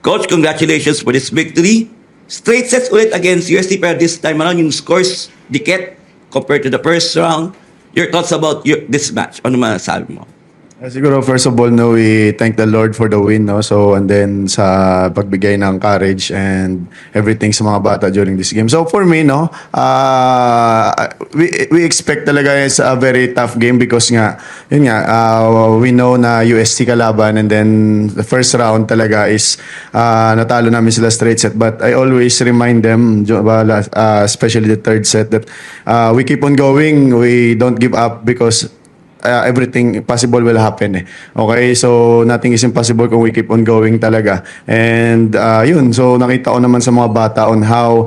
Coach, congratulations for this victory. Straight sets ulit against UST, pero this time around yung scores dikit compared to the first round. Your thoughts about this match? Ano masasabi mo? Siguro first of all, no, we thank the Lord for the win, no? So, and then sa pagbigay ng courage and everything sa mga bata during this game. So, for me, no, we expect talaga is a very tough game because nga, yun nga, we know na UST kalaban and then the first round talaga is natalo namin sila straight set. But I always remind them, especially the third set, that we keep on going, we don't give up because everything possible will happen eh. Okay, so nothing is impossible kung we keep on going talaga. And yun, so nakita ko naman sa mga bata on how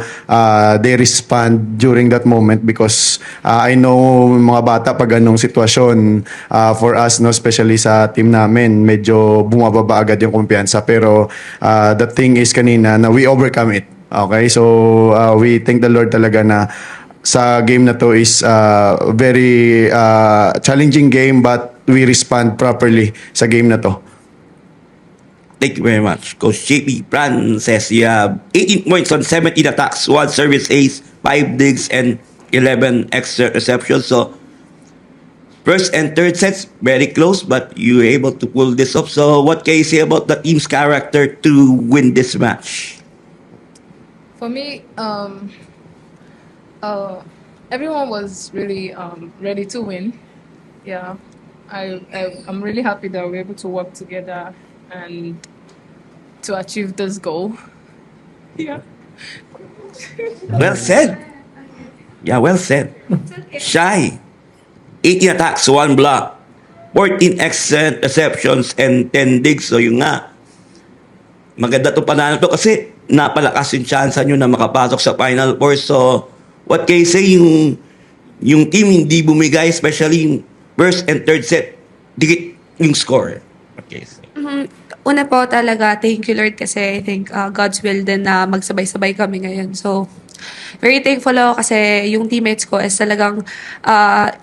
they respond during that moment because I know mga bata pag anong sitwasyon for us, no, especially sa team namin, medyo bumababa agad yung kumpiyansa. Pero the thing is kanina na we overcome it. Okay, so we thank the Lord talaga na sa game na to is very challenging game but we respond properly sa game na to. Thank you very much. Coach JP Frances, you have 18 points on 17 attacks, 1 service ace, 5 digs, and 11 extra receptions. So, first and third sets, very close, but you were able to pull this off. So, what can you say about the team's character to win this match? For me, everyone was really ready to win. Yeah, I'm really happy that we're able to work together and to achieve this goal. Yeah. Well said. Yeah, well said. Shy. 18 attacks, 1 block, 14 excellent receptions, and 10 digs. So yun nga, maganda itong panalo to kasi napalakas yung chance nyo na makapasok sa Final Four. So, what can you say yung team hindi bumigay, especially yung first and third set, dikit yung score? Okay. Una po talaga, thank you Lord kasi I think God's will din na magsabay-sabay kami ngayon. So, very thankful ako kasi yung teammates ko is talagang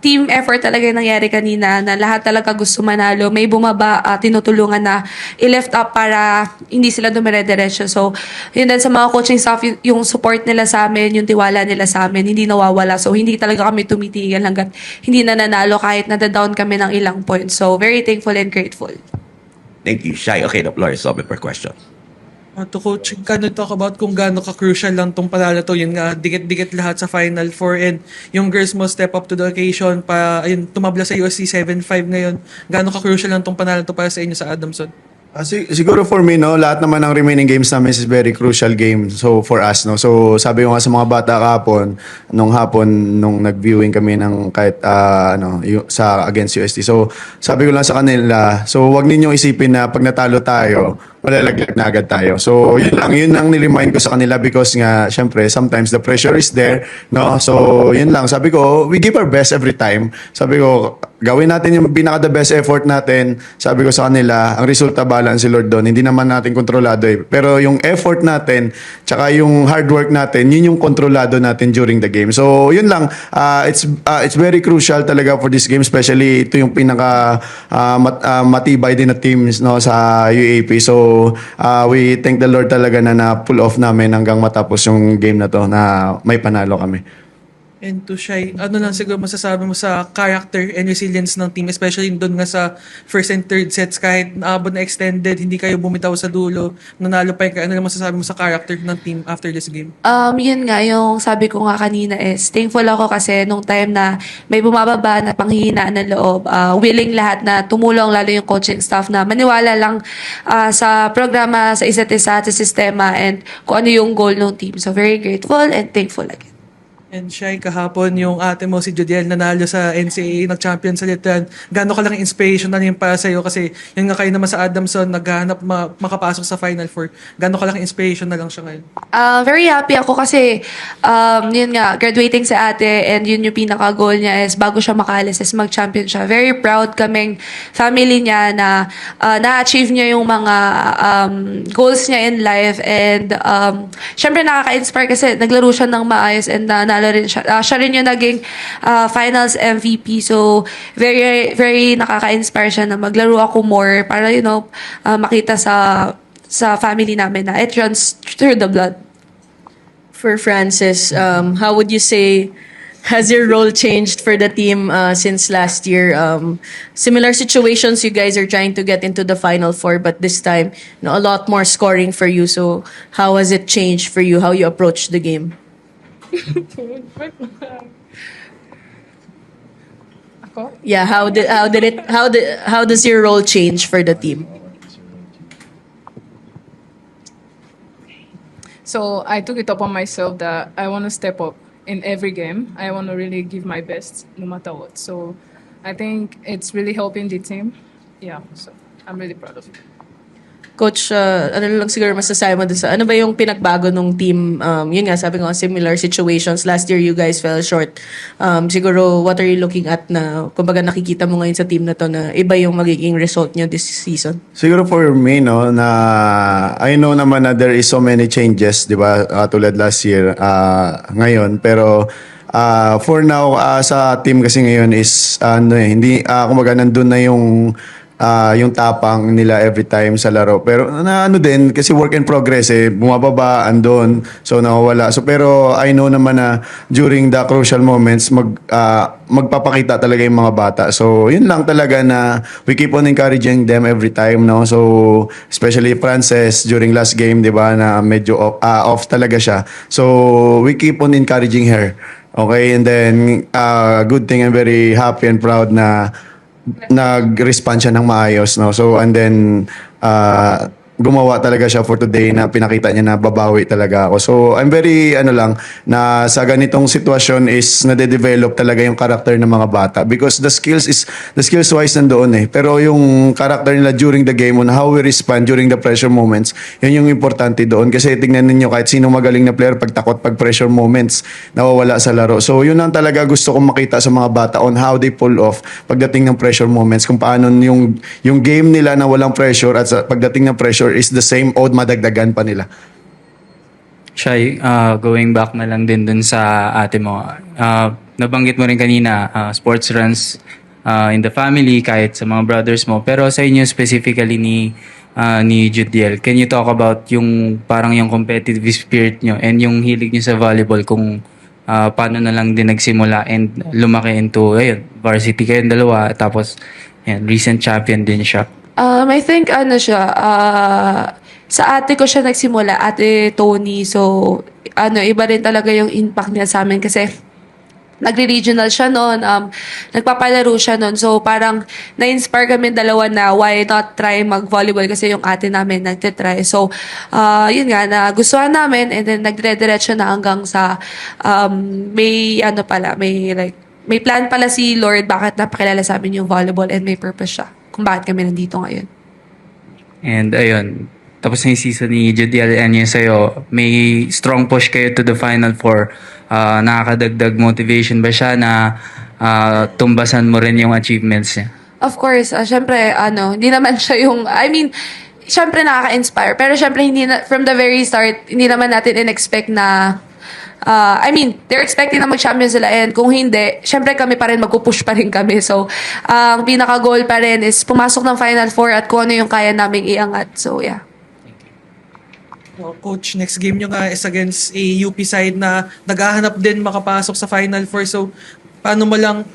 team effort talaga yung nangyari kanina na lahat talaga gusto manalo. May bumaba, tinutulungan na i-lift up para hindi sila dumire-diretso. So, yun din sa mga coaching staff, yung support nila sa amin, yung tiwala nila sa amin, hindi nawawala. So, hindi talaga kami tumitigil hanggat hindi na nanalo kahit nada-down kami ng ilang points. So, very thankful and grateful. Thank you, Shy. Okay, the floor is open for questions. To Coach, can you talk about kung gaano ka-crucial lang tong panalo to? Yun nga, dikit-dikit lahat sa Final Four and yung girls mo step up to the occasion ayun, tumabla sa USC 7-5 ngayon. Gaano ka-crucial lang tong panalo to para sa inyo sa Adamson? Siguro for me, no, lahat naman ng remaining games namin is very crucial game so for us, no. So sabi ko nga sa mga bata kahapon, nung nag-viewing kami ng kahit sa against UST. So sabi ko lang sa kanila, so wag ninyong isipin na pag natalo tayo, malalaglag na agad tayo. So yun ang niremind ko sa kanila because nga syempre sometimes the pressure is there, no. So yun lang, sabi ko, we give our best every time. Sabi ko, gawin natin yung pinaka the best effort natin. Sabi ko sa kanila, ang resulta bahala si Lord doon. Hindi naman natin kontrolado eh. Pero yung effort natin, tsaka yung hard work natin, yun yung kontrolado natin during the game. So, yun lang. It's very crucial talaga for this game, especially ito yung pinaka matibay din na teams, no, sa UAP. So, we thank the Lord talaga na pull off namin hanggang matapos yung game na to na may panalo kami. And to Shy, ano lang siguro masasabi mo sa character and resilience ng team, especially doon nga sa first and third sets, kahit naabot na extended, hindi kayo bumitaw sa dulo, nanalo pa kayo. Ano lang masasabi mo sa character ng team after this game? Yun nga, yung sabi ko nga kanina is, thankful ako kasi nung time na may bumababa na panghihinaan ng loob, willing lahat na tumulong, lalo yung coaching staff na maniwala lang sa programa, sa isa't isa, sa sistema, and kung ano yung goal ng team. So, very grateful and thankful again. And Shy, kahapon yung ate mo si Judiel nanalo sa NCAA, nag-champion sa Litran. Gaano ka lang inspiration na yun para sa'yo? Kasi yun nga kayo naman sa Adamson, naghahanap makapasok sa Final Four. Gaano ka lang inspiration na lang siya ngayon? Very happy ako kasi yun nga, graduating sa ate and yun yung pinaka-goal niya is bago siya makaalis is mag-champion siya. Very proud kaming family niya na na-achieve niya yung mga goals niya in life and syempre nakaka-inspire kasi naglaro siya ng maayos and nanalo rin siya. Siya rin yung naging finals MVP. So, very, very nakaka-inspire siya na maglaro ako more para, makita sa sa family namin na it runs through the blood. For Francis, how would you say has your role changed for the team since last year? Similar situations, you guys are trying to get into the Final Four, but this time, a lot more scoring for you. So, how has it changed for you? How you approach the game? Ako? Yeah, how does your role change for the team? So I took it upon myself that I want to step up in every game. I want to really give my best no matter what. So I think it's really helping the team. Yeah, so I'm really proud of it. Coach, ano lang siguro masasabi mo dun sa, ano ba yung pinagbago ng team? Yun nga, sabi ko, similar situations. Last year, you guys fell short. Siguro, what are you looking at na, kumbaga nakikita mo ngayon sa team na to na iba yung magiging result nyo this season? Siguro for me, no, na I know naman na there is so many changes, di ba, tulad last year, ngayon, pero for now, sa team kasi ngayon is, hindi, kumbaga nandun na yung tapang nila every time sa laro. Pero na ano din, kasi work in progress bumababa, andon, so nawawala. So pero I know naman na during the crucial moments, magpapakita talaga yung mga bata. So yun lang talaga na we keep on encouraging them every time, no? So especially Frances during last game, di ba, na medyo off talaga siya. So we keep on encouraging her. Okay, and then good thing, I'm very happy and proud na nag-respond siya ng maayos, no? So, and then, gumawa talaga siya for today na pinakita niya na babawi talaga ako. So, I'm very, na sa ganitong sitwasyon is nade-develop talaga yung karakter ng mga bata because the skills wise nandoon Pero yung karakter nila during the game on how we respond during the pressure moments, yun yung importante doon. Kasi tingnan ninyo kahit sino magaling na player, pag takot, pag pressure moments, nawawala sa laro. So, yun ang talaga gusto kong makita sa mga bata on how they pull off pagdating ng pressure moments, kung paano yung game nila na walang pressure at sa pagdating ng pressure is the same o madagdagan pa nila. Shai, going back na lang din dun sa ate mo. Nabanggit mo rin kanina, sports runs in the family, kahit sa mga brothers mo. Pero sa inyo specifically ni Judiel, can you talk about yung parang yung competitive spirit nyo and yung hilig nyo sa volleyball, kung paano na lang din nagsimula and lumaki into, varsity kayong dalawa, tapos recent champion din siya. I think sa ate ko siya nagsimula, ate Tony. So, iba rin talaga yung impact niya sa amin kasi nagre-regional siya noon, nagpapalaro siya noon. So, parang na-inspire kami dalawa na why not try mag-volleyball kasi yung ate namin nagtitry. So, yun nga, nagustuhan namin and then nagdire-diretso na hanggang sa may plan pala si Lord bakit napakilala sa amin yung volleyball and may purpose siya kung bakit kami nandito ngayon. And ayun, tapos na yung season ni Judiel and yun sa'yo, may strong push kayo to the Final Four. Nakakadagdag motivation ba siya na tumbasan mo rin yung achievements niya? Of course, syempre, hindi naman siya syempre nakaka-inspire. Pero syempre, from the very start, hindi naman natin in-expect na they're expecting na mag-champion sila and kung hindi, syempre kami pa rin magpupush pa rin kami. So, ang pinaka-goal pa rin is pumasok ng Final Four at kung ano yung kaya naming iangat. So, yeah. Coach, next game nyo nga is against a UP side na naghahanap din makapasok sa Final Four. So, paano mo lang